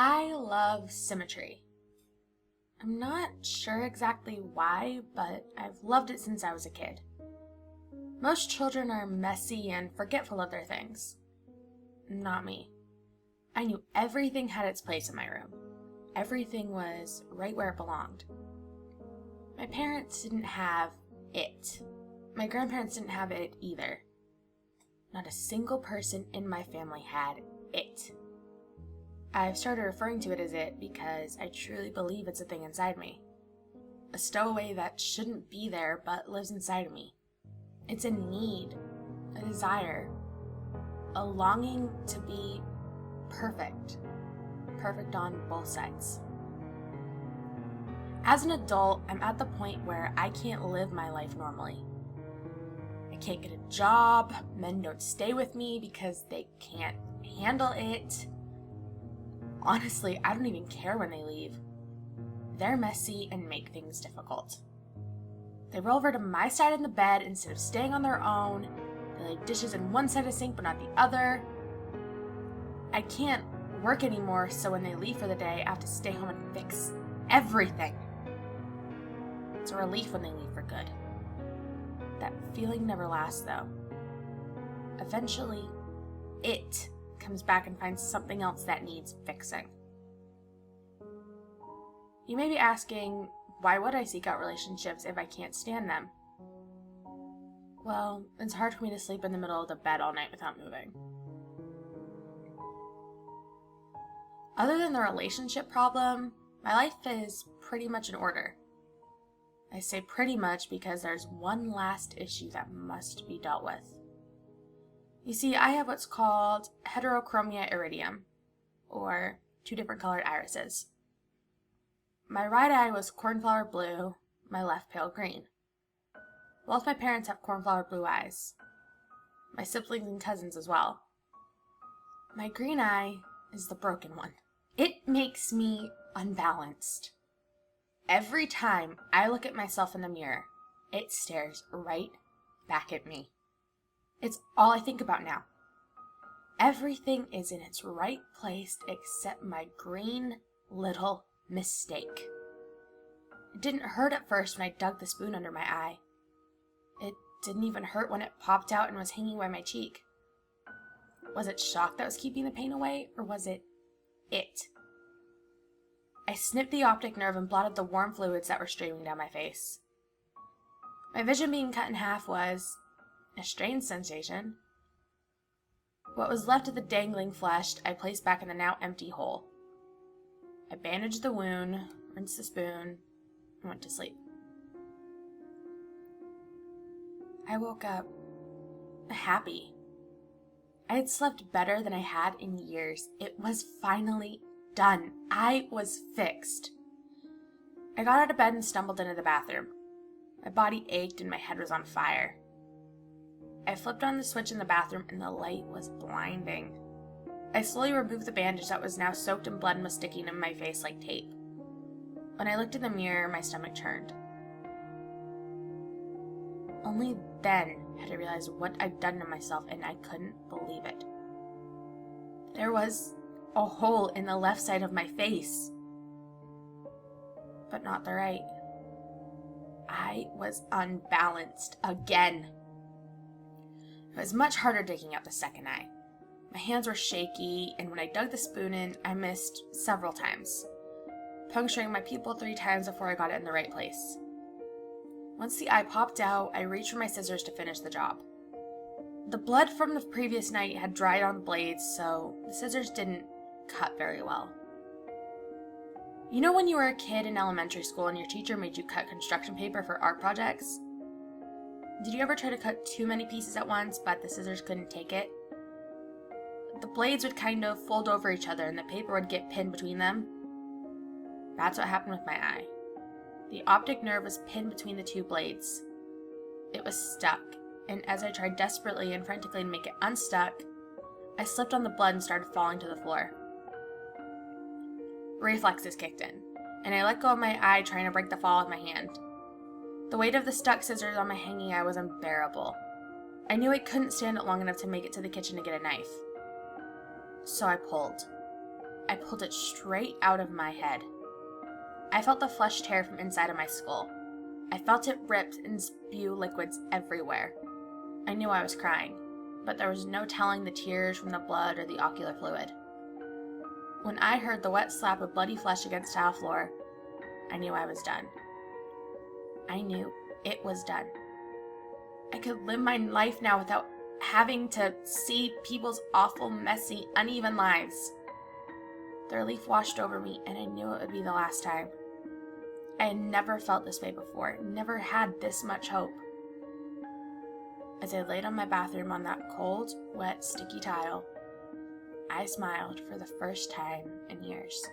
I love Symmetry. I'm not sure exactly why, but I've loved it since I was a kid. Most children are messy and forgetful of their things. Not me. I knew everything had its place in my room. Everything was right where it belonged. My parents didn't have it. My grandparents didn't have it either. Not a single person in my family had it. I've started referring to it as it because I truly believe it's a thing inside me. A stowaway that shouldn't be there but lives inside of me. It's a need, a desire, a longing to be perfect. Perfect on both sides. As an adult, I'm at the point where I can't live my life normally. I can't get a job, men don't stay with me because they can't handle it. Honestly, I don't even care when they leave. They're messy and make things difficult. They roll over to my side of the bed instead of staying on their own. They lay dishes in one side of the sink but not the other. I can't work anymore, so when they leave for the day, I have to stay home and fix everything. It's a relief when they leave for good. That feeling never lasts, though. Eventually, it comes back and finds something else that needs fixing. You may be asking, why would I seek out relationships if I can't stand them? Well, it's hard for me to sleep in the middle of the bed all night without moving. Other than the relationship problem, my life is pretty much in order. I say pretty much because there's one last issue that must be dealt with. You see, I have what's called heterochromia iridium, or two different colored irises. My right eye was cornflower blue, my left pale green. Both my parents have cornflower blue eyes. My siblings and cousins as well. My green eye is the broken one. It makes me unbalanced. Every time I look at myself in the mirror, it stares right back at me. It's all I think about now. Everything is in its right place except my green little mistake. It didn't hurt at first when I dug the spoon under my eye. It didn't even hurt when it popped out and was hanging by my cheek. Was it shock that was keeping the pain away, or was it? I snipped the optic nerve and blotted the warm fluids that were streaming down my face. My vision being cut in half was a strange sensation. What was left of the dangling flesh I placed back in the now empty hole. I bandaged the wound, rinsed the spoon, and went to sleep. I woke up happy. I had slept better than I had in years. It was finally done. I was fixed. I got out of bed and stumbled into the bathroom. My body ached and my head was on fire. I flipped on the switch in the bathroom and the light was blinding. I slowly removed the bandage that was now soaked in blood and was sticking in my face like tape. When I looked in the mirror, my stomach turned. Only then had I realized what I'd done to myself, and I couldn't believe it. There was a hole in the left side of my face, but not the right. I was unbalanced again. It was much harder digging out the second eye. My hands were shaky, and when I dug the spoon in, I missed several times, puncturing my pupil 3 times before I got it in the right place. Once the eye popped out, I reached for my scissors to finish the job. The blood from the previous night had dried on the blades, so the scissors didn't cut very well. You know when you were a kid in elementary school and your teacher made you cut construction paper for art projects? Did you ever try to cut too many pieces at once, but the scissors couldn't take it? The blades would kind of fold over each other and the paper would get pinned between them. That's what happened with my eye. The optic nerve was pinned between the 2 blades. It was stuck, and as I tried desperately and frantically to make it unstuck, I slipped on the blood and started falling to the floor. Reflexes kicked in, and I let go of my eye, trying to break the fall with my hand. The weight of the stuck scissors on my hanging eye was unbearable. I knew I couldn't stand it long enough to make it to the kitchen to get a knife. So I pulled. I pulled it straight out of my head. I felt the flesh tear from inside of my skull. I felt it rip and spew liquids everywhere. I knew I was crying, but there was no telling the tears from the blood or the ocular fluid. When I heard the wet slap of bloody flesh against tile floor, I knew I was done. I knew it was done. I could live my life now without having to see people's awful, messy, uneven lives. The relief washed over me, and I knew it would be the last time. I had never felt this way before, never had this much hope. As I laid on my bathroom on that cold, wet, sticky tile, I smiled for the first time in years.